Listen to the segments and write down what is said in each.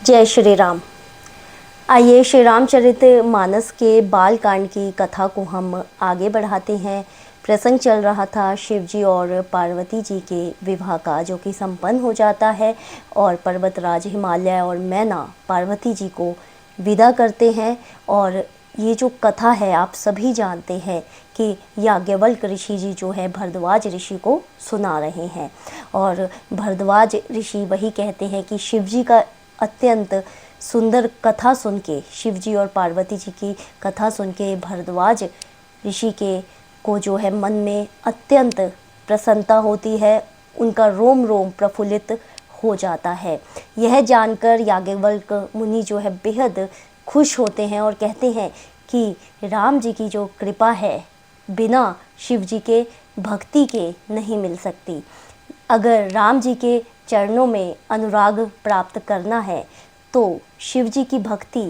जय श्री राम। आइए श्री रामचरित मानस के बालकांड की कथा को हम आगे बढ़ाते हैं। प्रसंग चल रहा था शिव जी और पार्वती जी के विवाह का, जो कि संपन्न हो जाता है और पर्वतराज हिमालय और मैना पार्वती जी को विदा करते हैं। और ये जो कथा है आप सभी जानते हैं कि याज्ञवल्क्य ऋषि जी जो है भरद्वाज ऋषि को सुना रहे हैं। और भरद्वाज ऋषि वही कहते हैं कि शिव जी का अत्यंत सुंदर कथा सुन के, शिव जी और पार्वती जी की कथा सुन के भरद्वाज ऋषि के को जो है मन में अत्यंत प्रसन्नता होती है, उनका रोम रोम प्रफुल्लित हो जाता है। यह जानकर याज्ञवल्क्य मुनि जो है बेहद खुश होते हैं और कहते हैं कि राम जी की जो कृपा है बिना शिव जी के भक्ति के नहीं मिल सकती। अगर राम जी के चरणों में अनुराग प्राप्त करना है तो शिव जी की भक्ति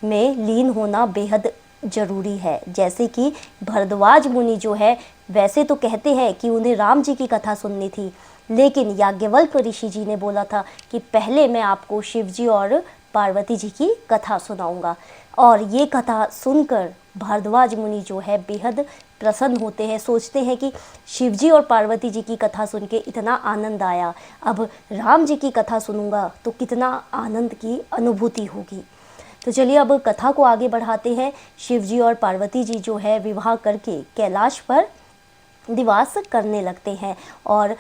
में लीन होना बेहद ज़रूरी है। जैसे कि भरद्वाज मुनि जो है वैसे तो कहते हैं कि उन्हें राम जी की कथा सुननी थी, लेकिन याज्ञवल्क्य ऋषि जी ने बोला था कि पहले मैं आपको शिव जी और पार्वती जी की कथा सुनाऊंगा। और ये कथा सुनकर भारद्वाज मुनि जो है बेहद प्रसन्न होते हैं, सोचते हैं कि शिव जी और पार्वती जी की कथा सुन के इतना आनंद आया, अब राम जी की कथा सुनूंगा तो कितना आनंद की अनुभूति होगी। तो चलिए अब कथा को आगे बढ़ाते हैं। शिव जी और पार्वती जी जो है विवाह करके कैलाश पर निवास करने लगते हैं। और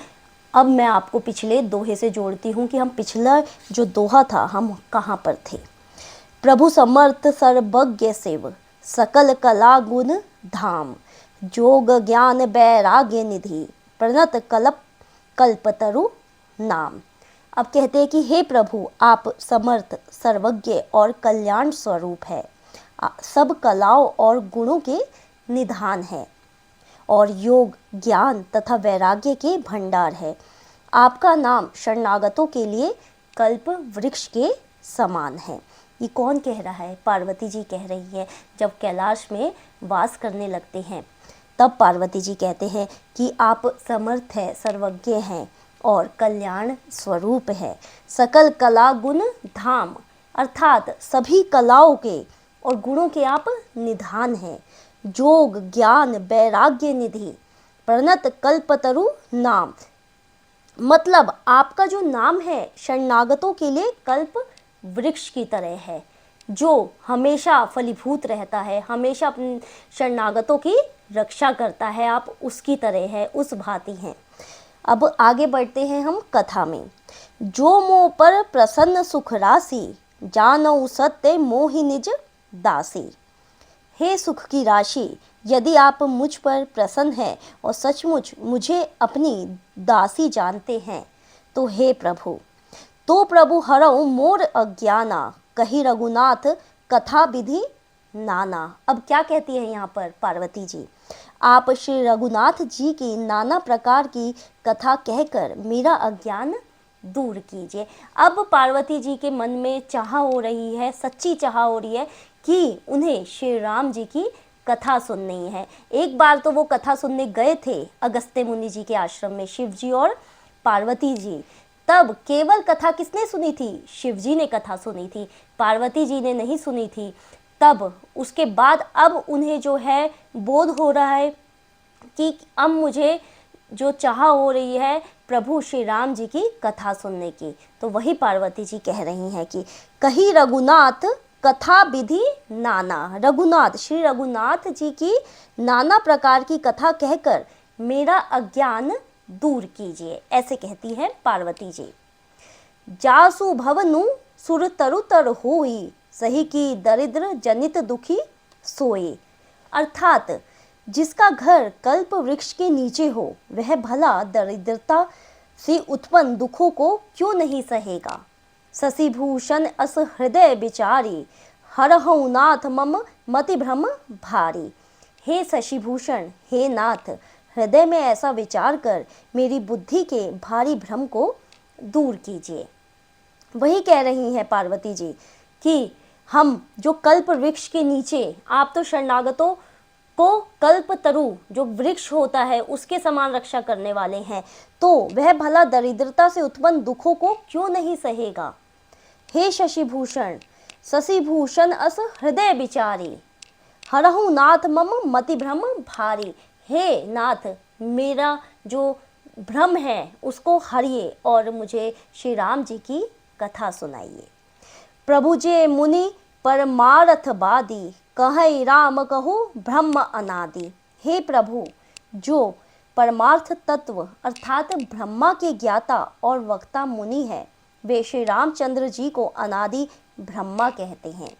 अब मैं आपको पिछले दोहे से जोड़ती हूँ कि हम पिछला जो दोहा था हम कहाँ पर थे। प्रभु समर्थ सर्वज्ञ शिव, सकल कला गुण धाम, जोग ज्ञान वैराग्य निधि, प्रणत कल्पतरु नाम। अब कहते हैं कि हे प्रभु आप समर्थ सर्वज्ञ और कल्याण स्वरूप है, सब कलाओं और गुणों के निधान है और योग ज्ञान तथा वैराग्य के भंडार है। आपका नाम शरणागतों के लिए कल्प वृक्ष के समान है। ये कौन कह रहा है? पार्वती जी कह रही है। जब कैलाश में वास करने लगते हैं तब पार्वती जी कहते हैं कि आप समर्थ है, सर्वज्ञ हैं और कल्याण स्वरूप है, सकल कला गुण धाम, अर्थात सभी कलाओं के और गुणों के आप निधान हैं, जोग ज्ञान वैराग्य निधि, प्रणत कल्पतरु नाम, मतलब आपका जो नाम है शरणागतों के लिए कल्प वृक्ष की तरह है, जो हमेशा फलीभूत रहता है, हमेशा अपने शरणागतों की रक्षा करता है, आप उसकी तरह है, उस भांति हैं। अब आगे बढ़ते हैं हम कथा में। जो मोह पर प्रसन्न सुख राशि, जानऊ सत्य मोहि निज दासी। हे सुख की राशि, यदि आप मुझ पर प्रसन्न हैं और सचमुच मुझे अपनी दासी जानते हैं तो हे प्रभु, तो प्रभु हरऊ मोर अज्ञाना, कही रघुनाथ कथा विधि नाना। अब क्या कहती है यहाँ पर पार्वती जी? आप श्री रघुनाथ जी की नाना प्रकार की कथा कहकर मेरा अज्ञान दूर कीजिए। अब पार्वती जी के मन में चाह हो रही है, सच्ची चाह हो रही है कि उन्हें श्री राम जी की कथा सुननी है। एक बार तो वो कथा सुनने गए थे अगस्त्य मुनि जी के आश्रम में, शिव जी और पार्वती जी। तब केवल कथा किसने सुनी थी? शिव जी ने कथा सुनी थी, पार्वती जी ने नहीं सुनी थी। तब उसके बाद अब उन्हें जो है बोध हो रहा है कि अब मुझे जो चाह हो रही है प्रभु श्री राम जी की कथा सुनने की। तो वही पार्वती जी कह रही हैं कि कही रघुनाथ कथा विधि नाना, रघुनाथ श्री रघुनाथ जी की नाना प्रकार की कथा कहकर मेरा अज्ञान दूर कीजिए, ऐसे कहती है पार्वती जी। जासु भवनु सुर तरु तर होई, सही की दरिद्र जनित दुखी सोए। अर्थात जिसका घर कल्प वृक्ष के नीचे हो वह भला दरिद्रता से उत्पन्न दुखों को क्यों नहीं सहेगा। शशिभूषण अस हृदय विचारी, हरहु नाथ मम मति भ्रम भारी। हे शशिभूषण, हे नाथ, हृदय में ऐसा विचार कर मेरी बुद्धि के भारी भ्रम को दूर कीजिए। वही कह रही हैं पार्वती जी कि हम जो कल्प वृक्ष के नीचे, आप तो शरणागतों को कल्प तरु जो वृक्ष होता है उसके समान रक्षा करने वाले हैं, तो वह भला दरिद्रता से उत्पन्न दुखों को क्यों नहीं सहेगा। हे शशिभूषण शशिभूषण अस हृदय विचारी, हरहु नाथ मम मति भ्रम भारी। हे नाथ, मेरा जो भ्रम है उसको हरिए और मुझे श्री राम जी की कथा सुनाइए। प्रभु जे मुनि परमारथ बादी, कहै राम कहु ब्रह्म अनादि। हे प्रभु, जो परमार्थ तत्व अर्थात ब्रह्मा के ज्ञाता और वक्ता मुनि है, वे श्री रामचंद्र जी को अनादि ब्रह्मा कहते हैं।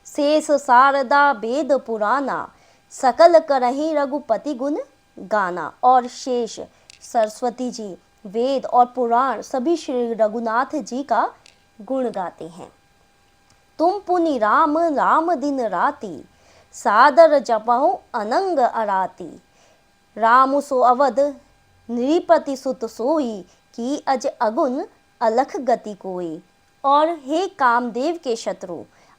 शेष शारदा वेद पुराना, सकल करहि रघुपति गुण गाना। और शेष सरस्वती जी, वेद और पुराण सभी श्री रघुनाथ जी का गुण गाते हैं। तुम पुनि राम राम दिन राति, सादर जपहु अनंग अराती। राम सो अवध नृपति सुत सोई, की अज अगुन अलख गति कोई। और हे कामदेव के शत्रु,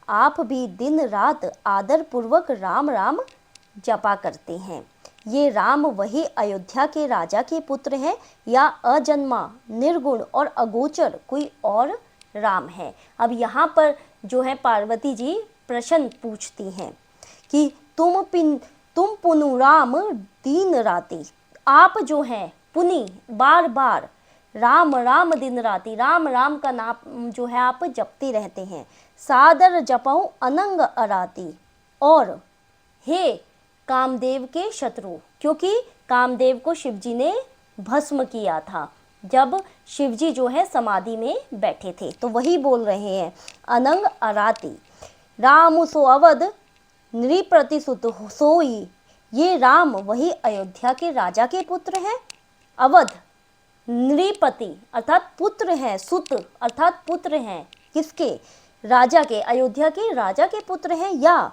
आप भी दिन रात आदर पूर्वक राम राम जपा करते हैं। ये राम वही अयोध्या के राजा के पुत्र हैं या अजन्मा निर्गुण और अगोचर कोई और राम है। अब यहाँ पर जो है पार्वती जी प्रश्न पूछती हैं कि तुम पुनु राम दिन राति, आप जो हैं पुनि बार बार राम राम दिन राति, राम राम का नाम जो है आप जपते रहते हैं। सादर जपऊ अनंग अराती, और हे कामदेव के शत्रु, क्योंकि कामदेव को शिवजी ने भस्म किया था जब शिवजी जो है समाधि में बैठे थे, तो वही बोल रहे हैं अनंग अराती। राम सो अवध नृपति सुत सोई, ये राम वही अयोध्या के राजा के पुत्र हैं। अवध नृपति अर्थात पुत्र हैं, सुत अर्थात पुत्र हैं किसके? राजा के, अयोध्या के राजा के पुत्र हैं। या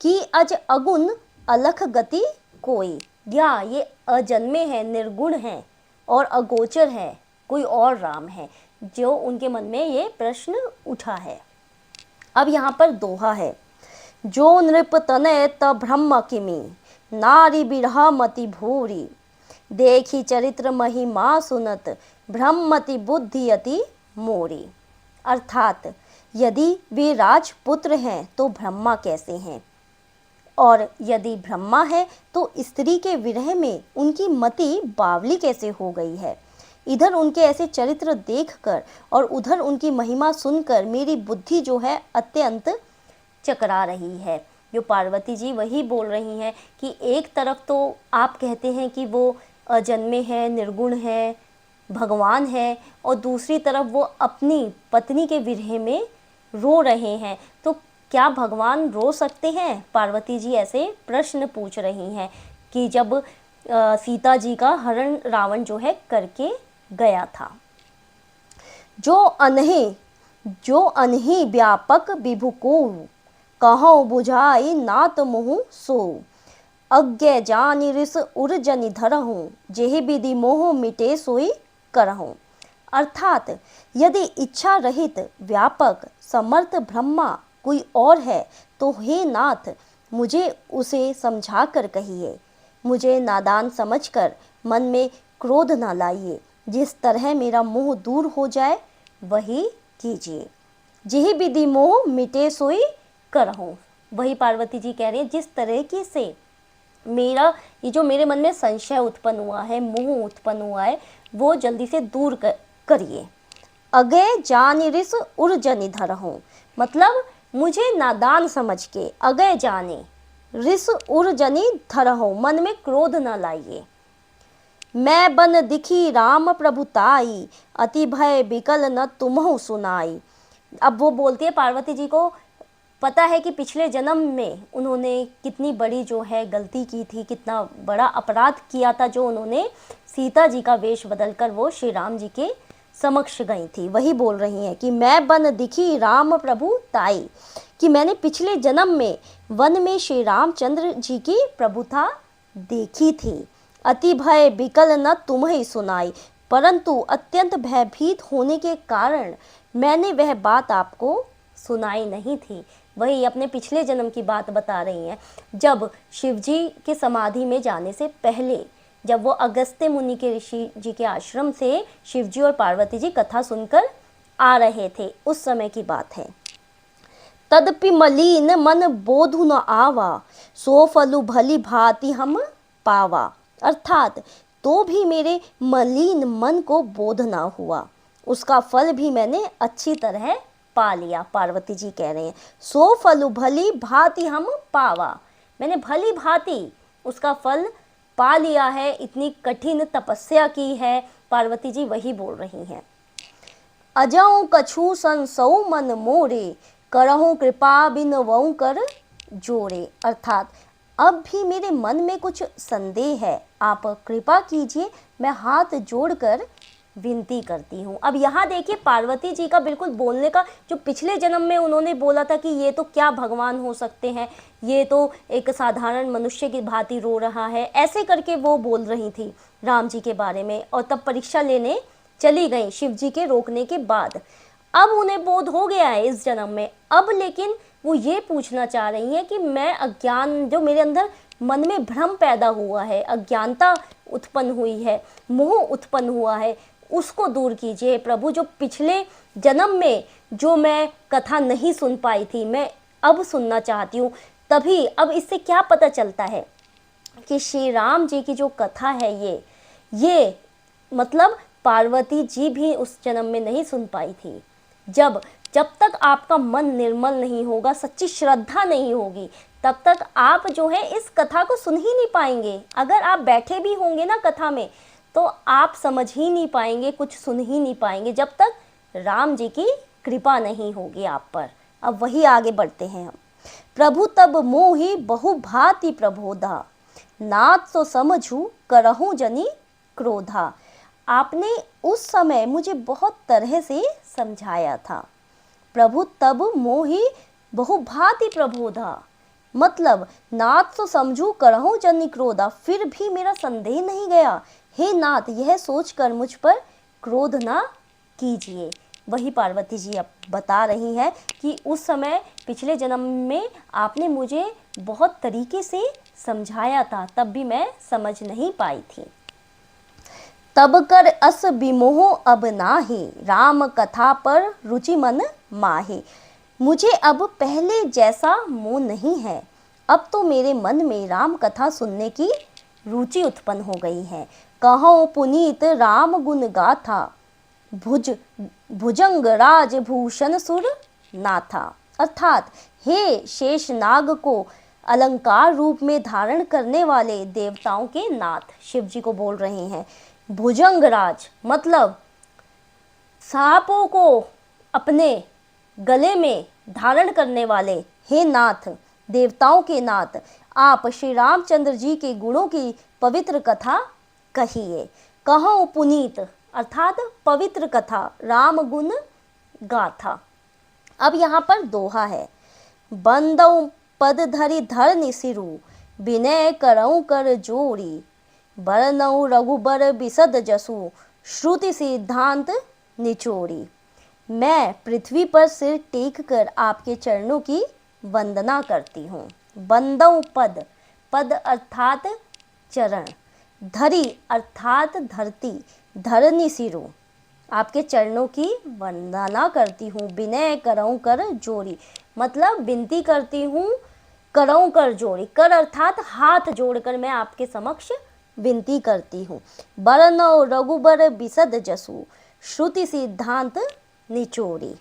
कि अज अगुण अलख गति कोई, या ये अजन्मे हैं, निर्गुण हैं और अगोचर है, कोई और राम है, जो उनके मन में ये प्रश्न उठा है। अब यहाँ पर दोहा है, जो नृप तनय त ब्रह्म किमी, नारी बिरहा मति भूरी। देखी चरित्र महिमा सुनत, ब्रह्मति बुद्धि अति मोरी। अर्थात यदि वे राजपुत्र हैं तो ब्रह्मा कैसे हैं, और यदि ब्रह्मा है तो स्त्री के विरह में उनकी मति बावली कैसे हो गई है। इधर उनके ऐसे चरित्र देखकर और उधर उनकी महिमा सुनकर मेरी बुद्धि जो है अत्यंत चकरा रही है। जो पार्वती जी वही बोल रही हैं कि एक तरफ तो आप कहते हैं कि वो अजन्मे हैं, निर्गुण हैं, भगवान हैं, और दूसरी तरफ वो अपनी पत्नी के विरह में रो रहे हैं, तो क्या भगवान रो सकते हैं? पार्वती जी ऐसे प्रश्न पूछ रही हैं कि जब सीता जी का हरण रावण जो है करके गया था। जो अनहि व्यापक विभु को, कहो बुझाई नात मोह सो। अज्ञ जानि रिस उर्जनि धरहूँ, जेहि विधि मोह मिटे सोई करहूँ। अर्थात यदि इच्छा रहित व्यापक समर्थ ब्रह्मा कोई और है तो हे नाथ, मुझे उसे समझा कर कहिए। मुझे नादान समझकर मन में क्रोध न लाइए। जिस तरह मेरा मोह दूर हो जाए वही कीजिए। जेहि विधि मोह मिटे सोई करहूँ। वही पार्वती जी कह रही है, जिस तरीके से मेरा ये जो मेरे मन में संशय उत्पन्न हुआ है, मोह उत्पन्न हुआ है, वो जल्दी से दूर करिए। अगय जानि रिस उर्जनि धरहूँ, मतलब मुझे नादान समझ के, अगय जाने रिस उर्जनि धरहूँ, मन में क्रोध न लाइए। मैं बन दिखी राम प्रभुताई, अति भय बिकल न तुम्हु सुनाई। अब वो बोलती है, पार्वती जी को पता है कि पिछले जन्म में उन्होंने कितनी बड़ी जो है गलती की थी, कितना बड़ा अपराध किया था, जो उन्होंने सीता जी का वेश बदलकर वो श्री राम जी के समक्ष गई थी। वही बोल रही हैं कि मैं बन दिखी राम प्रभु ताई, कि मैंने पिछले जन्म में वन में श्री रामचंद्र जी की प्रभुता देखी थी। अति भय बिकल न तुम्हें सुनाई, परंतु अत्यंत भयभीत होने के कारण मैंने वह बात आपको सुनाई नहीं थी। वही अपने पिछले जन्म की बात बता रही हैं, जब शिवजी के समाधि में जाने से पहले, जब वो अगस्त्य मुनि के ऋषि जी के आश्रम से शिवजी और पार्वती जी कथा सुनकर आ रहे थे, उस समय की बात है। तदपि मलिन मन बोधु न आवा, सो फलु भली भांति हम पावा। अर्थात तो भी मेरे मलिन मन को बोध ना हुआ, उसका फल भी मैंने अच्छी तरह पा लिया। पार्वती जी कह रहे हैं सो फलु भली भांति हम पावा, मैंने भली भांति उसका फल पा लिया है, इतनी कठिन तपस्या की है। पार्वती जी वही बोल रही हैं। अजऊ कछु संसौ मन मोरे, करहूँ कृपा बिनवऊँ कर जोड़े। अर्थात अब भी मेरे मन में कुछ संदेह है, आप कृपा कीजिए, मैं हाथ जोड़कर विनती करती हूँ। अब यहाँ देखिए पार्वती जी का बिल्कुल बोलने का, जो पिछले जन्म में उन्होंने बोला था कि ये तो क्या भगवान हो सकते हैं, ये तो एक साधारण मनुष्य की भांति रो रहा है, ऐसे करके वो बोल रही थी राम जी के बारे में, और तब परीक्षा लेने चली गई शिव जी के रोकने के बाद। अब उन्हें बोध हो गया है इस जन्म में, अब लेकिन वो ये पूछना चाह रही हैं कि मैं अज्ञान, जो मेरे अंदर मन में भ्रम पैदा हुआ है, अज्ञानता उत्पन्न हुई है, मोह उत्पन्न हुआ है, उसको दूर कीजिए प्रभु। जो पिछले जन्म में जो मैं कथा नहीं सुन पाई थी, मैं अब सुनना चाहती हूँ। तभी अब इससे क्या पता चलता है कि श्री राम जी की जो कथा है ये मतलब पार्वती जी भी उस जन्म में नहीं सुन पाई थी। जब तक आपका मन निर्मल नहीं होगा, सच्ची श्रद्धा नहीं होगी, तब तक आप जो है इस कथा को सुन ही नहीं पाएंगे। अगर आप बैठे भी होंगे ना कथा में, तो आप समझ ही नहीं पाएंगे, कुछ सुन ही नहीं पाएंगे, जब तक राम जी की कृपा नहीं होगी आप पर। अब वही आगे बढ़ते हैं हम। प्रभु तब मोहि बहु भांति प्रबोधा, नाथ सो समझू करहूँ जनी क्रोधा। आपने उस समय मुझे बहुत तरह से समझाया था। प्रभु तब मोहि बहु भांति प्रबोधा, मतलब नाथ तो समझू करहूँ जनी क्रोधा, फिर भी मेरा संदेह नहीं गया। हे नाथ, यह सोचकर मुझ पर क्रोध ना कीजिए। वही पार्वती जी अब बता रही हैं कि उस समय पिछले जन्म में आपने मुझे बहुत तरीके से समझाया था, तब भी मैं समझ नहीं पाई थी। तब कर अस विमोह अब नाहि, राम कथा पर रुचि मन माहि। मुझे अब पहले जैसा मोह नहीं है, अब तो मेरे मन में राम कथा सुनने की रुचि उत्पन्न हो गई है। कहो पुनीत राम गुण गाथा, भुजंग राज भूषण सुर नाथा। अर्थात हे शेष नाग को अलंकार रूप में धारण करने वाले देवताओं के नाथ, शिव जी को बोल रहे हैं। भुजंग राज मतलब सांपों को अपने गले में धारण करने वाले, हे नाथ, देवताओं के नाथ, आप श्री रामचंद्र जी के गुणों की पवित्र कथा कहिए। कहो पुनीत अर्थात पवित्र कथा, राम गुण गाथा। अब यहाँ पर दोहा है। बंदौ पद धरि धरनि सिरु, विनय करऊँ कर जोड़ी, बरनऊ रघुबर बिसद जसु, श्रुति सिद्धांत निचोड़ी। मैं पृथ्वी पर सिर टेक कर आपके चरणों की वंदना करती हूँ। बंदौ पद, पद अर्थात चरण, धरी अर्थात धरती, धरनी सिरु, आपके चरणों की वंदना करती हूँ। विनय करऊँ कर जोड़ी, मतलब विनती करती हूँ, करऊँ कर जोड़ी, कर अर्थात हाथ जोड़कर मैं आपके समक्ष विनती करती हूँ। बरनौ रघुबर बिसद जसु, श्रुति सिद्धांत निचोड़ी।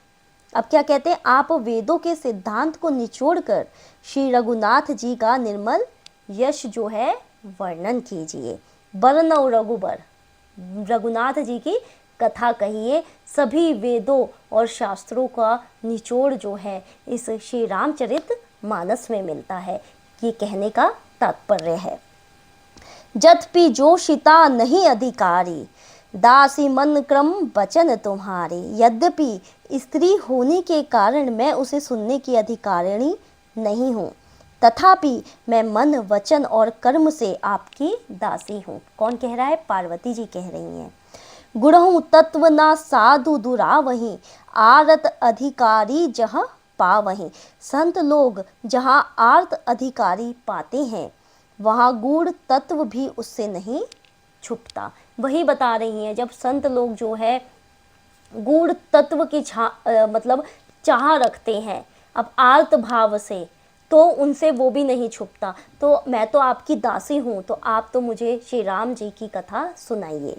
अब क्या कहते हैं, आप वेदों के सिद्धांत को निचोड़कर श्री रघुनाथ जी का निर्मल यश जो है वर्णन कीजिए। बरनौ रघुबर, रघुनाथ जी की कथा कहिए। सभी वेदों और शास्त्रों का निचोड़ जो है इस श्री रामचरित मानस में मिलता है, ये कहने का तात्पर्य है। जतपि जोशिता नहीं अधिकारी, दासी मन क्रम वचन तुम्हारे। यद्यपि स्त्री होने के कारण मैं उसे सुनने की अधिकारिणी नहीं हूँ, तथापि मैं मन वचन और कर्म से आपकी दासी हूँ। कौन कह रहा है? पार्वती जी कह रही हैं। गुणहु तत्व ना साधु दुरावही, आरत अधिकारी जहाँ पावही। संत लोग जहाँ आर्त अधिकारी पाते हैं, वहाँ गूढ़ तत्व भी उससे नहीं छुपता। वही बता रही हैं, जब संत लोग जो है गूढ़ तत्व की मतलब चाह रखते हैं अब आर्त भाव से, तो उनसे वो भी नहीं छुपता। तो मैं तो आपकी दासी हूँ, तो आप तो मुझे श्री राम जी की कथा सुनाइए।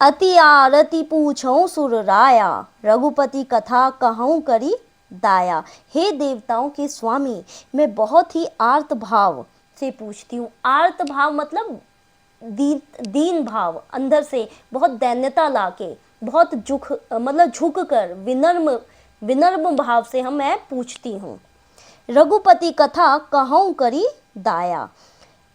अति आरती पूछऊं सुर राया, रघुपति कथा कहूँ करी दाया। हे देवताओं के स्वामी, मैं बहुत ही आर्त भाव से पूछती हूँ। आर्त भाव मतलब दीन भाव, अंदर से बहुत दैन्यता लाके, बहुत झुक कर विनम्र विनम्र भाव से मैं पूछती हूँ। रघुपति कथा कहूँ करी दाया,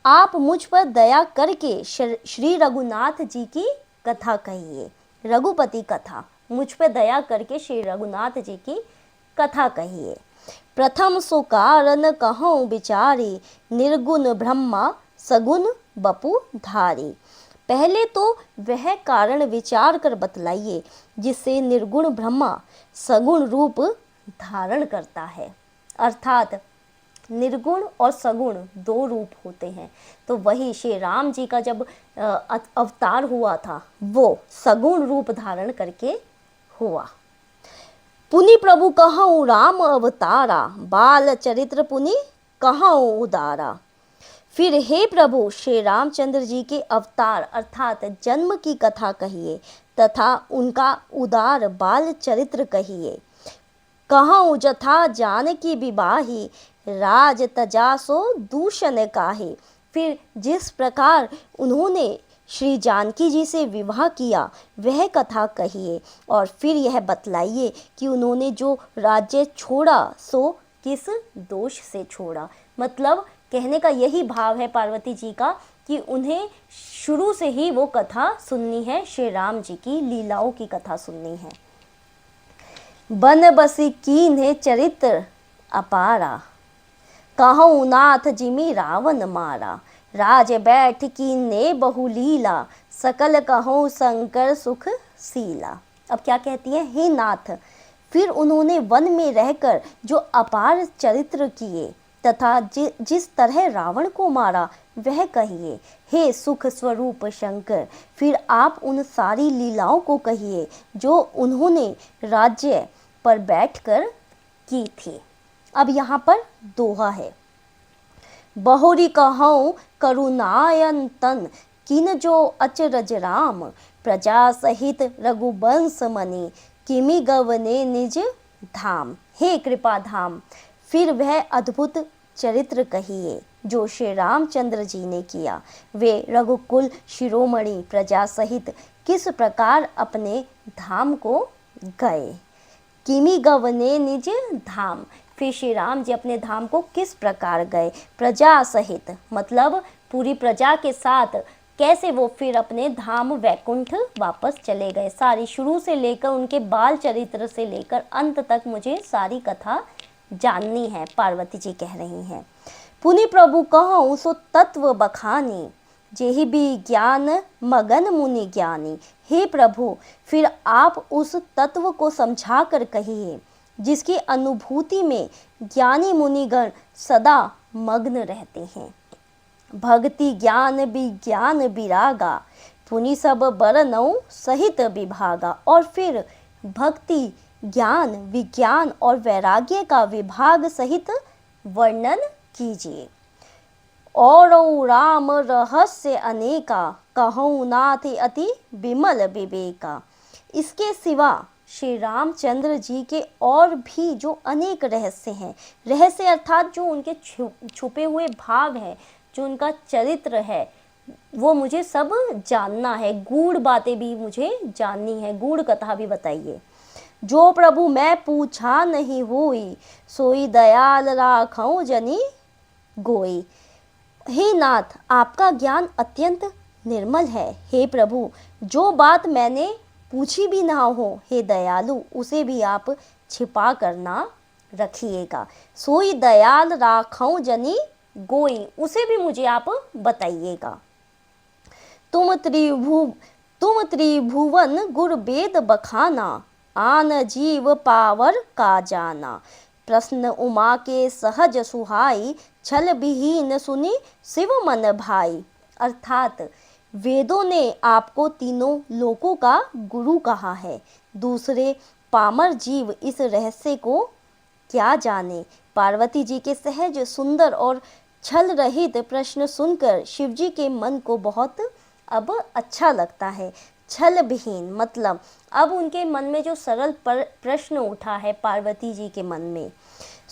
आप मुझ पर दया करके श्री रघुनाथ जी की कथा कहिए। रघुपति कथा, मुझ पर दया करके श्री रघुनाथ जी की कथा कहिए। प्रथम सो कारण कहूँ विचारी, निर्गुण ब्रह्मा सगुण बपु धारी। पहले तो वह कारण विचार कर बतलाइए जिससे निर्गुण ब्रह्मा सगुण रूप धारण करता है। अर्थात निर्गुण और सगुण दो रूप होते हैं, तो वही श्री राम जी का जब अवतार हुआ था वो सगुण रूप धारण करके हुआ। पुनि प्रभु कहूँ राम अवतारा, बाल चरित्र पुनि कहूँ उदारा। फिर हे प्रभु श्री रामचंद्र जी के अवतार अर्थात जन्म की कथा कहिए तथा उनका उदार बाल चरित्र कहिए। कहूँ जथा जानकी विवाही, राज तजासो दूषण काहे। फिर जिस प्रकार उन्होंने श्री जानकी जी से विवाह किया वह कथा कहिए, और फिर यह बतलाइए कि उन्होंने जो राज्य छोड़ा सो किस दोष से छोड़ा। मतलब कहने का यही भाव है पार्वती जी का कि उन्हें शुरू से ही वो कथा सुननी है, श्री राम जी की लीलाओं की कथा सुननी है। बन बसी कीन्हे चरित्र अपारा, कहूँ नाथ जिमि रावण मारा। राज बैठ कीन्हे बहु लीला, सकल कहूँ शंकर सुख सीला। अब क्या कहती है, हे नाथ, फिर उन्होंने वन में रहकर जो अपार चरित्र किए तथा जिस तरह रावण को मारा वह कहिए। हे सुख स्वरूप शंकर, फिर आप उन सारी लीलाओं को कहिए जो उन्होंने राज्य पर बैठकर की थी। अब यहाँ पर दोहा है। बहुरी कहूँ करुणायन तन, किन जो अचरज राम। प्रजा सहित रघुवंश मनि, किमि गवने निज धाम। हे कृपा धाम, फिर वह अद्भुत चरित्र कहिए जो श्री रामचंद्र जी ने किया। वे रघुकुल शिरोमणि प्रजा सहित किस प्रकार अपने धाम को गए। किमि गवने निज धाम, फिर श्री राम जी अपने धाम को किस प्रकार गए। प्रजा सहित मतलब पूरी प्रजा के साथ कैसे वो फिर अपने धाम वैकुंठ वापस चले गए। सारी शुरू से लेकर उनके बाल चरित्र से लेकर अंत तक मुझे सारी कथा जाननी है, पार्वती जी कह रही हैं। पुनि प्रभु कहूँ सो तत्व बखानी, जेहि भी ज्ञान मगन मुनि ज्ञानी। हे प्रभु, फिर आप उस तत्व को समझा कर कहिए जिसकी अनुभूति में ज्ञानी मुनिगण सदा मग्न रहते हैं। भक्ति ज्ञान विज्ञान विरागा, पुनि सब बरनऊ सहित विभागा। और फिर भक्ति ज्ञान विज्ञान और वैराग्य का विभाग सहित वर्णन कीजिए। और राम रहस्य अनेका, कहूँ नाथ अति विमल विवेका। इसके सिवा श्री रामचंद्र जी के और भी जो अनेक रहस्य हैं, रहस्य अर्थात जो उनके छुपे हुए भाव हैं, जो उनका चरित्र है, वो मुझे सब जानना है। गूढ़ बातें भी मुझे जाननी है, गूढ़ कथा भी बताइए। जो प्रभु मैं पूछा नहीं हुई, सोई दयाल राखऊं जनी गोई। हे नाथ, आपका ज्ञान अत्यंत निर्मल है। हे प्रभु, जो बात मैंने पूछी भी ना हो, हे दयालु, उसे भी आप छिपा कर ना रखिएगा। सोई दयाल राखऊं जनी गोई, उसे भी मुझे आप बताइएगा। तुम त्रिभुवन गुर वेद बखाना, आन जीव पावर का जाना। प्रश्न उमा के सहज सुहाई, छल विहीन सुनी शिव मन भाई। अर्थात वेदों ने आपको तीनों लोकों का गुरु कहा है, दूसरे पामर जीव इस रहस्य को क्या जाने। पार्वती जी के सहज, सुंदर और छल रहित प्रश्न सुनकर शिवजी के मन को बहुत अब अच्छा लगता है। छल विहीन मतलब अब उनके मन में जो सरल प्रश्न उठा है पार्वती जी के मन में,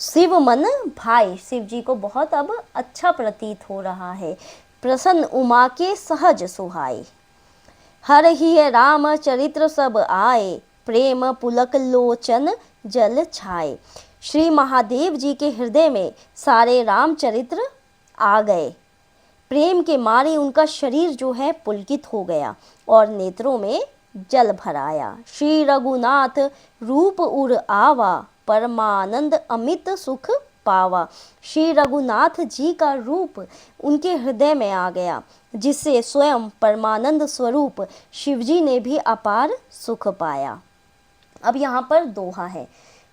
शिव मन भाई, शिव जी को बहुत अब अच्छा प्रतीत हो रहा है। प्रसन्न उमा के सहज सुहाए, हर ही राम चरित्र सब आए, प्रेम पुलक लोचन जल छाए। श्री महादेव जी के हृदय में सारे रामचरित्र आ गए। प्रेम के मारे उनका शरीर जो है पुलकित हो गया और नेत्रों में जल भर आया। श्री रघुनाथ रूप उर आवा, परमानंद अमित सुख पावा। श्री रघुनाथ जी का रूप उनके हृदय में आ गया, जिससे स्वयं परमानंद स्वरूप शिवजी ने भी अपार सुख पाया। अब यहाँ पर दोहा है।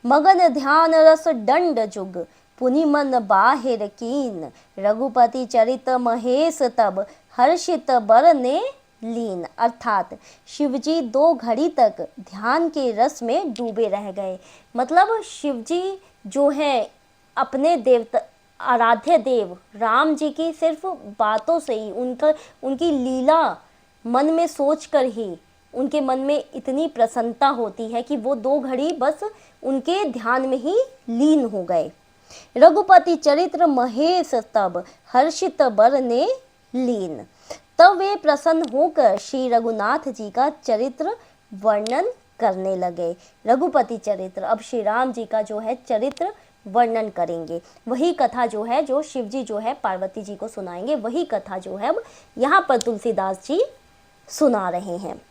मगन ध्यान रस दंड जुग, पुनि मन बाहिर कीन। रघुपति चरित महेश तब, हर्षित बर ने लीन। अर्थात शिवजी 2 घड़ी तक ध्यान के रस में डूबे रह गए। मतलब शिवजी जो है अपने देवता आराध्य देव राम जी की सिर्फ बातों से ही, उनकी लीला मन में सोचकर ही उनके मन में इतनी प्रसन्नता होती है कि वो 2 घड़ी बस उनके ध्यान में ही लीन हो गए। रघुपति चरित्र महेश तब, हर्षित बर ने लीन। तब वे प्रसन्न होकर श्री रघुनाथ जी का चरित्र वर्णन करने लगे। रघुपति चरित्र, अब श्री राम जी का जो है चरित्र वर्णन करेंगे। वही कथा जो है, जो शिव जी जो है पार्वती जी को सुनाएंगे, वही कथा जो है अब यहाँ पर तुलसीदास जी सुना रहे हैं।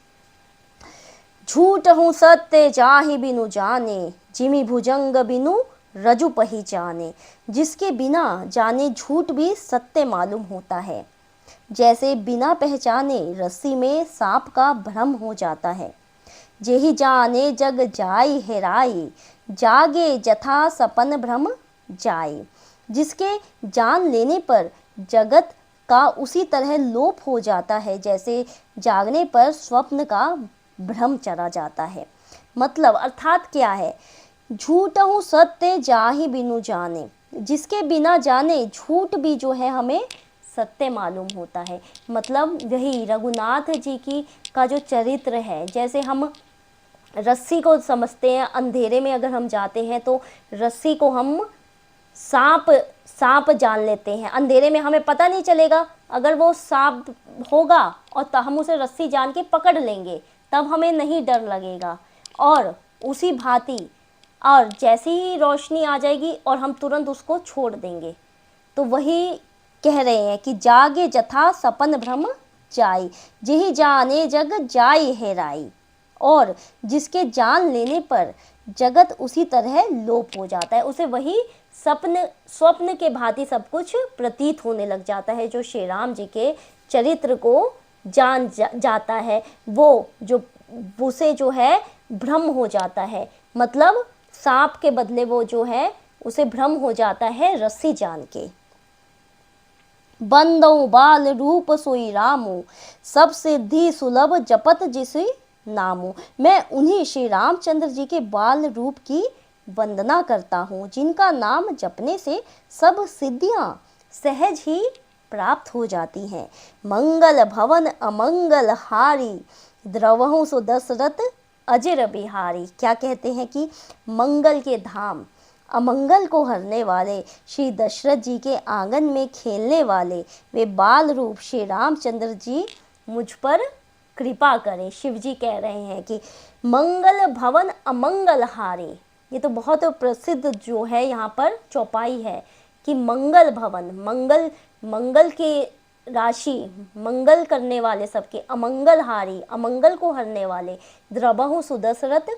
झूठ हूँ सत्य जाहि बिनु जाने, जिमि भुजंग बिनु रजु पहिचाने। जिसके बिना जाने झूठ भी सत्य मालूम होता है, जैसे बिना पहचाने रस्सी में सांप का भ्रम हो जाता है। जेहि जाने जग जाई हेराई, जागे जथा सपन भ्रम जाई। जिसके जान लेने पर जगत का उसी तरह लोप हो जाता है, जैसे जागने पर स्वप्न का भ्रम चला जाता है। मतलब अर्थात क्या है, झूठ हूँ सत्य जाहि बिनु जाने। जिसके बिना जाने झूठ भी जो है हमें सत्य मालूम होता है। मतलब यही रघुनाथ जी की का जो चरित्र है, जैसे हम रस्सी को समझते हैं, अंधेरे में अगर हम जाते हैं तो रस्सी को हम सांप जान लेते हैं। अंधेरे में हमें पता नहीं चलेगा, अगर वो सांप होगा और तो हम उसे रस्सी जान के पकड़ लेंगे, तब हमें नहीं डर लगेगा। और उसी भांति और जैसे ही रोशनी आ जाएगी और हम तुरंत उसको छोड़ देंगे। तो वही कह रहे हैं कि जागे जथा सपन भ्रम जाई, जेहि जाने जग जाई हेराई। और जिसके जान लेने पर जगत उसी तरह लोप हो जाता है, उसे वही स्वप्न के भांति सब कुछ प्रतीत होने लग जाता है। जो श्री राम जी के चरित्र को जान जाता है, वो जो उसे जो है भ्रम हो जाता है। मतलब सांप के बदले वो जो है उसे भ्रम हो जाता है रस्सी जान के। बंदौ बाल रूप सोई रामो, सब सिद्धि सुलभ जपत जिसि नामो। मैं उन्हीं श्री रामचंद्र जी के बाल रूप की वंदना करता हूँ, जिनका नाम जपने से सब सिद्धियाँ सहज ही प्राप्त हो जाती हैं। मंगल भवन अमंगल हारी, द्रवहु सो दशरथ अजर बिहारी। क्या कहते हैं कि मंगल के धाम, अमंगल को हरने वाले, श्री दशरथ जी के आंगन में खेलने वाले वे बाल रूप श्री रामचंद्र जी मुझ पर कृपा करें। शिव जी कह रहे हैं कि मंगल भवन अमंगल हारे। ये तो बहुत प्रसिद्ध जो है यहाँ पर चौपाई है कि मंगल भवन, मंगल के राशि, मंगल करने वाले सबके, अमंगल हारी, अमंगल को हरने वाले, द्रवहु सुदशरथ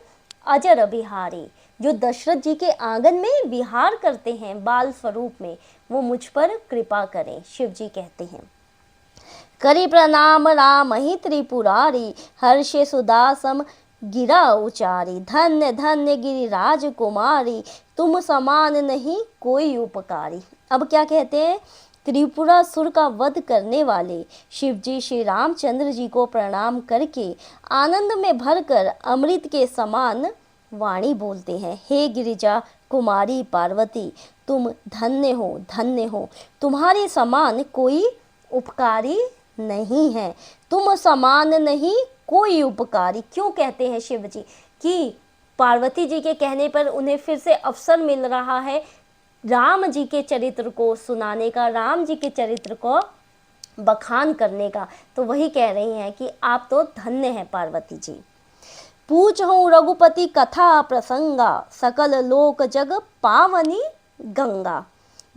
अजर बिहारी, जो दशरथ जी के आंगन में विहार करते हैं बाल स्वरूप में, वो मुझ पर कृपा करें। शिव जी कहते हैं करि प्रणाम राम ही त्रिपुरारी, हर्षे सुदासम गिरा उचारी। धन्य धन्य गिरिराज कुमारी, तुम समान नहीं कोई उपकारी। अब क्या कहते हैं त्रिपुरासुर का वध करने वाले शिवजी श्री रामचंद्र जी को प्रणाम करके आनंद में भरकर अमृत के समान वाणी बोलते हैं। हे गिरिजा कुमारी पार्वती, तुम धन्य हो, तुम्हारे समान कोई उपकारी नहीं है, तुम समान नहीं कोई उपकारी। क्यों कहते हैं शिव जी कि पार्वती जी के कहने पर उन्हें फिर से अवसर मिल रहा है राम जी के चरित्र को सुनाने का, राम जी के चरित्र को बखान करने का। तो वही कह रही हैं कि आप तो धन्य हैं पार्वती जी। पूछहु रघुपति कथा प्रसंगा, सकल लोक जग पावनी गंगा।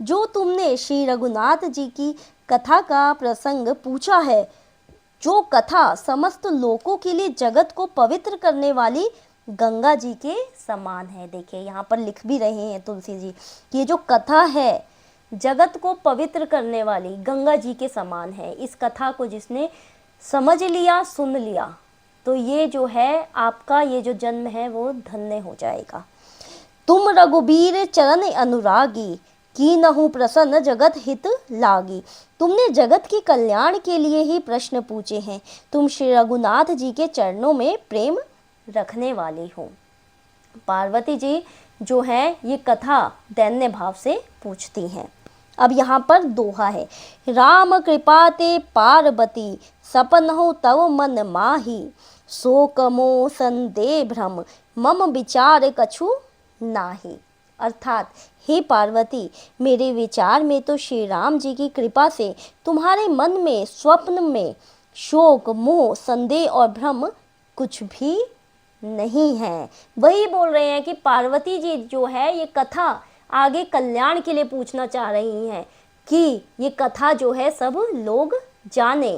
जो तुमने श्री रघुनाथ जी की कथा का प्रसंग पूछा है, जो कथा समस्त लोकों के लिए जगत को पवित्र करने वाली गंगा जी के समान है। देखिए यहाँ पर लिख भी रहे हैं तुलसी जी कि ये जो कथा है जगत को पवित्र करने वाली गंगा जी के समान है। इस कथा को जिसने समझ लिया, सुन लिया, तो ये जो है आपका ये जो जन्म है वो धन्य हो जाएगा। तुम रघुबीर चरण अनुरागी, कीनहु प्रसन्न जगत हित लागी। तुमने जगत के कल्याण के लिए ही प्रश्न पूछे हैं, तुम श्री रघुनाथ जी के चरणों में प्रेम रखने वाली हो। पार्वती जी जो है ये कथा दैन्य भाव से पूछती हैं। अब यहाँ पर दोहा है, राम कृपा ते पार्वती, सपनहु तव मन माही। शोक मोह संदेह भ्रम, मम विचार कछु नाही। अर्थात हे पार्वती, मेरे विचार में तो श्री राम जी की कृपा से तुम्हारे मन में स्वप्न में शोक मोह संदेह और भ्रम कुछ भी नहीं है। वही बोल रहे हैं कि पार्वती जी जो है ये कथा आगे कल्याण के लिए पूछना चाह रही हैं कि ये कथा जो है सब लोग जाने।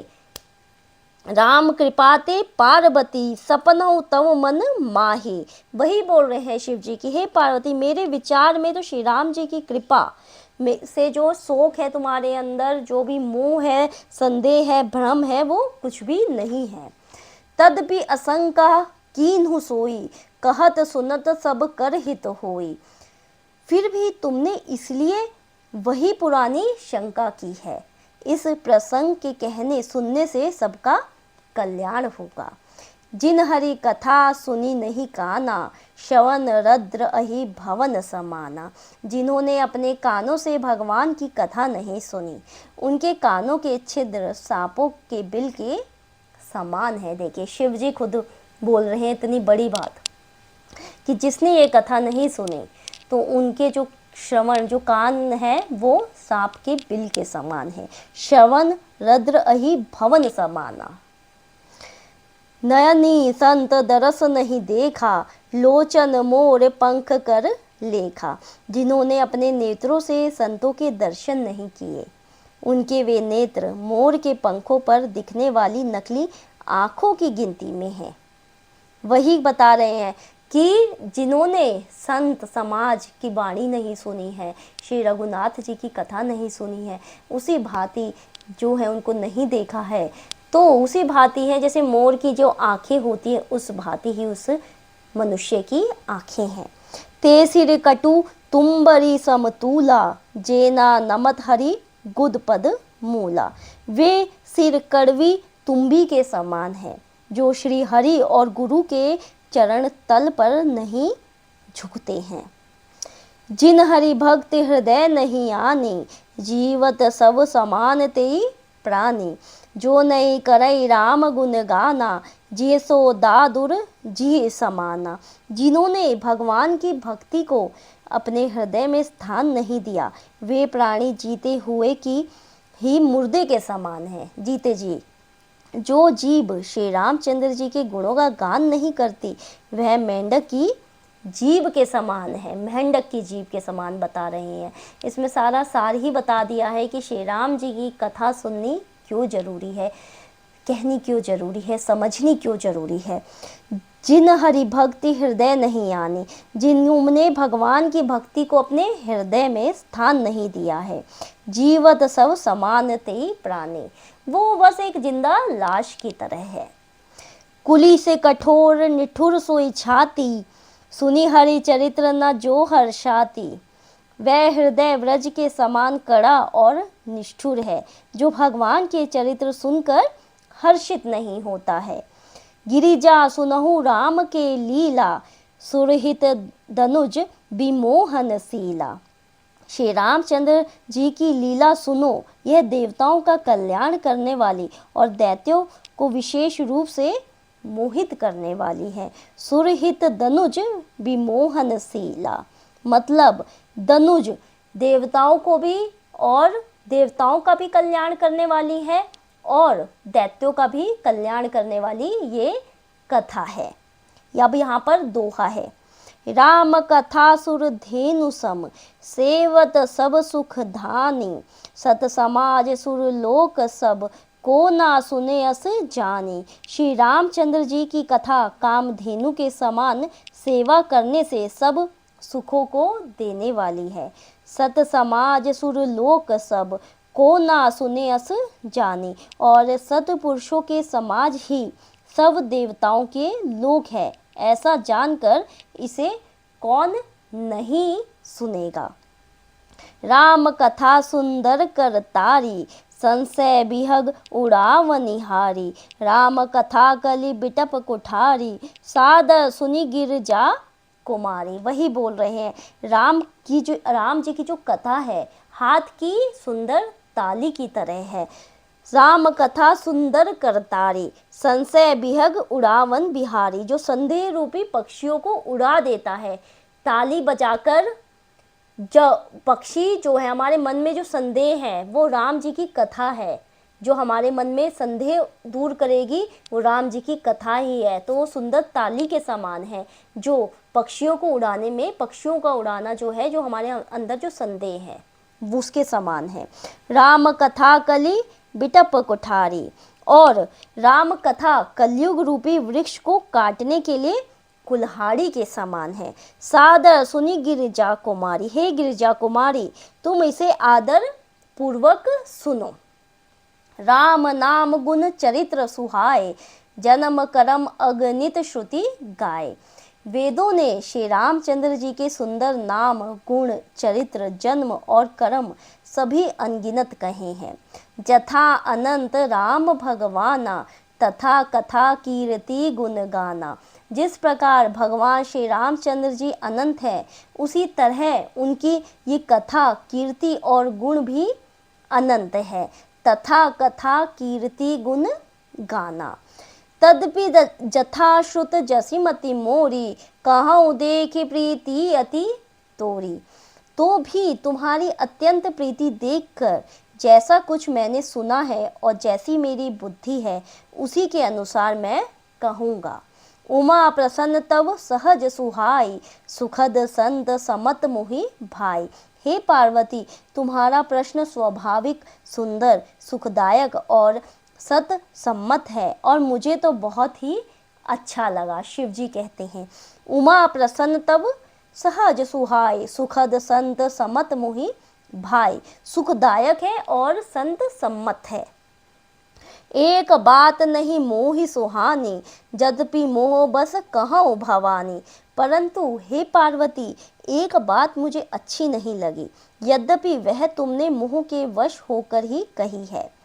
राम कृपाते पार्वती, सपनहु तव मन माही। वही बोल रहे हैं शिव जी की हे पार्वती, मेरे विचार में तो श्री राम जी की कृपा में से जो शोक है तुम्हारे अंदर, जो भी मोह है, संदेह है, भ्रम है, वो कुछ भी नहीं है। तदपि असंका कीन्हु सोई, कहत सुनत सब कर हित होई। फिर भी तुमने इसलिए वही पुरानी शंका की है, इस प्रसंग के कहने सुनने से सबका कल्याण होगा। जिन हरि कथा सुनी नहीं काना, श्रवण रद्र अहि भवन समाना। जिन्होंने अपने कानों से भगवान की कथा नहीं सुनी, उनके कानों के छिद्र सांपों के बिल के समान है। देखिए शिव जी खुद बोल रहे हैं इतनी बड़ी बात कि जिसने ये कथा नहीं सुनी तो उनके जो श्रवण जो कान है वो सांप के बिल के समान है। श्रवण रद्र अहि भवन समाना। नयनी संत दरस नहीं देखा, लोचन मोर पंख कर लेखा। जिन्होंने अपने नेत्रों से संतों के दर्शन नहीं किए, उनके वे नेत्र मोर के पंखों पर दिखने वाली नकली आँखों की गिनती में हैं। वही बता रहे हैं कि जिन्होंने संत समाज की वाणी नहीं सुनी है, श्री रघुनाथ जी की कथा नहीं सुनी है, उसी भांति जो है उनको नहीं देखा है, तो उसी भांति है जैसे मोर की जो आँखें होती है उस भांति ही उस मनुष्य की आँखें हैं। ते सिर कटु तुम्बरी समतूला, जेना नमत हरि गुद पद मूला। वे सिर कड़वी तुम्बी के समान है जो श्री हरि और गुरु के चरण तल पर नहीं झुकते हैं। जिन हरि भक्त हृदय नहीं आने, जीवत सब समान तेई प्राणी। जो नहीं करई राम गुण गाना, जिय सो दादुर जी समाना। जिन्होंने भगवान की भक्ति को अपने हृदय में स्थान नहीं दिया, वे प्राणी जीते हुए की ही मुर्दे के समान है, जीते जी। जो जीभ श्री रामचंद्र जी के गुणों का गान नहीं करती, वह मेंढक की जीभ के समान है, मेंढक की जीभ के समान बता रहे हैं। इसमें सारा सार ही बता दिया है कि श्री राम जी की कथा सुननी क्यों जरूरी है, कहनी क्यों जरूरी है, समझनी क्यों जरूरी है। जिन हरि भक्ति हृदय नहीं आनी, जिन्होंने भगवान की भक्ति को अपने हृदय में स्थान नहीं दिया है। जीवत सब समान ते प्राणी, वो बस एक जिंदा लाश की तरह है। कुली से कठोर निठुर सोई छाती, सुनी हरि चरित्र न जो हर्षाती। वह हृदय व्रज के समान कड़ा और निष्ठुर है, जो भगवान के चरित्र सुनकर हर्षित नहीं होता है। गिरिजा सुनहु राम के लीला, सुरहित दनुज विमोहन शीला। श्री रामचंद्र जी की लीला सुनो, यह देवताओं का कल्याण करने वाली और दैत्यों को विशेष रूप से मोहित करने वाली है। सुरहित दनुज विमोहन शीला, मतलब दनुज देवताओं को भी और देवताओं का भी कल्याण करने वाली है और दैत्यों का भी कल्याण करने वाली ये कथा है। अब यहाँ पर दोहा है। राम कथा सुर धेनु सम, सेवत सब सुख धानी। सत समाज सुर लोक सब, को ना सुने अस जानी। श्री रामचंद्र जी की कथा कामधेनु के समान सेवा करने से सब सुखों को देने वाली है। सत समाज सुर लोक सब, को ना सुने अस जानी। और सतपुरुषों के समाज ही सब देवताओं के लोक है, ऐसा जानकर इसे कौन नहीं सुनेगा। राम कथा सुंदर कर तारी, संशय बिहग उड़ावनिहारी। राम कथा कलि बिटप कुठारी, सादर सुनि गिरजा कुमारी। वही बोल रहे हैं, राम जी की जो कथा है हाथ की सुंदर ताली की तरह है। राम कथा सुंदर करतारी, संशय बिहग उड़ावन बिहारी। जो संदेह रूपी पक्षियों को उड़ा देता है। ताली बजाकर जो पक्षी जो है हमारे मन में जो संदेह है वो राम जी की कथा है। जो हमारे मन में संदेह दूर करेगी वो राम जी की कथा ही है। तो वो सुंदर ताली के समान है जो पक्षियों को उड़ाने में, पक्षियों का उड़ाना जो है, जो हमारे अंदर जो संदेह है वो उसके समान है। राम कथा कलि बिटप कुठारी, और राम कथा कलयुग रूपी वृक्ष को काटने के लिए कुल्हाड़ी के समान है। सादर सुनी गिरिजा कुमारी, हे गिरिजा कुमारी तुम इसे आदर पूर्वक सुनो। राम नाम गुण चरित्र सुहाए, जन्म कर्म अगणित श्रुति गाए। वेदों ने श्री रामचंद्र जी के सुंदर नाम, गुण, चरित्र, जन्म और कर्म सभी अनगिनत कहे हैं। जथा अनंत राम भगवाना, तथा कथा कीर्ति गुण गाना। जिस प्रकार भगवान श्री रामचंद्र जी अनंत है, उसी तरह उनकी ये कथा, कीर्ति और गुण भी अनंत है। तथा कथा कीर्ति गुण गाना। तदपि जथा श्रुत जसीमति मोरी, कहूँ देखी प्रीति अति तोरी। तो भी तुम्हारी अत्यंत प्रीति देखकर जैसा कुछ मैंने सुना है और जैसी मेरी बुद्धि है उसी के अनुसार मैं कहूँगा। उमा प्रसन्न तव सहज सुहाई, सुखद संत समत मोहि भाई। हे पार्वती तुम्हारा प्रश्न स्वाभाविक, सुंदर, सुखदायक और सत सम्मत है और मुझे तो बहुत ही अच्छा लगा। शिव जी कहते हैं, उमा प्रसन्न तब सहज सुहाय, सुखद संत समत मोहि भाई। सुखदायक है और संत सम्मत है। एक बात नहीं मोहि सुहानी, यद्यपि मोह बस कहूँ भवानी। परंतु हे पार्वती एक बात मुझे अच्छी नहीं लगी, यद्यपि वह तुमने मोह के वश होकर ही कही है।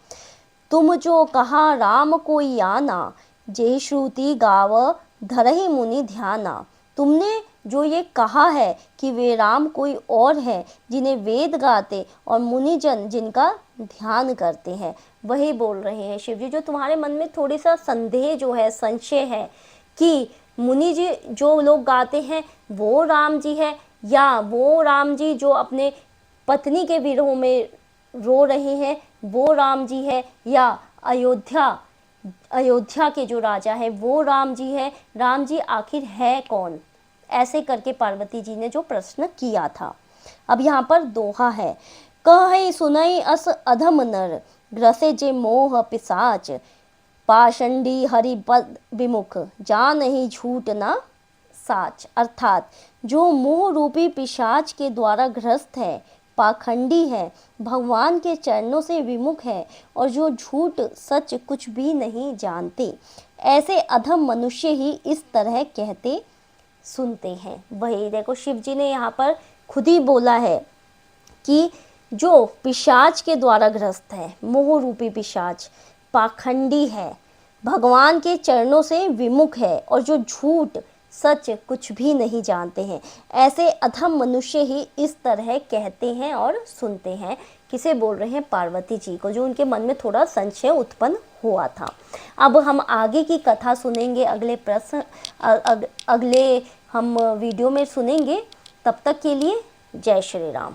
तुम जो कहा राम कोई आना, जे श्रुति गाव धरहि मुनि ध्याना। तुमने जो ये कहा है कि वे राम कोई और है जिन्हें वेद गाते और मुनिजन जिनका ध्यान करते हैं, वही बोल रहे हैं शिव जी। जो तुम्हारे मन में थोड़ी सा संदेह जो है, संशय है कि मुनि जी जो लोग गाते हैं वो राम जी है या वो राम जी जो अपने पत्नी के विरह में रो रहे हैं वो राम जी है, या अयोध्या के जो राजा है वो राम जी है। राम जी आखिर है कौन? ऐसे करके पार्वती जी ने जो प्रश्न किया था। अब यहाँ पर दोहा है। कहे सुनई अस अधम नर, ग्रसे जे मोह पिसाच। पाषंडी हरि पद विमुख, जान ही झूठ न साच। अर्थात जो मोह रूपी पिशाच के द्वारा ग्रस्त है, पाखंडी है, भगवान के चरणों से विमुख है और जो झूठ सच कुछ भी नहीं जानते, ऐसे अधम मनुष्य ही इस तरह कहते सुनते हैं। वही देखो शिव जी ने यहाँ पर खुद ही बोला है कि जो पिशाच के द्वारा ग्रस्त है, मोह रूपी पिशाच पाखंडी है, भगवान के चरणों से विमुख है और जो झूठ सच कुछ भी नहीं जानते हैं, ऐसे अधम मनुष्य ही इस तरह कहते हैं और सुनते हैं। किसे बोल रहे हैं? पार्वती जी को, जो उनके मन में थोड़ा संशय उत्पन्न हुआ था। अब हम आगे की कथा सुनेंगे, अगले प्रश्न अगले हम वीडियो में सुनेंगे। तब तक के लिए जय श्री राम।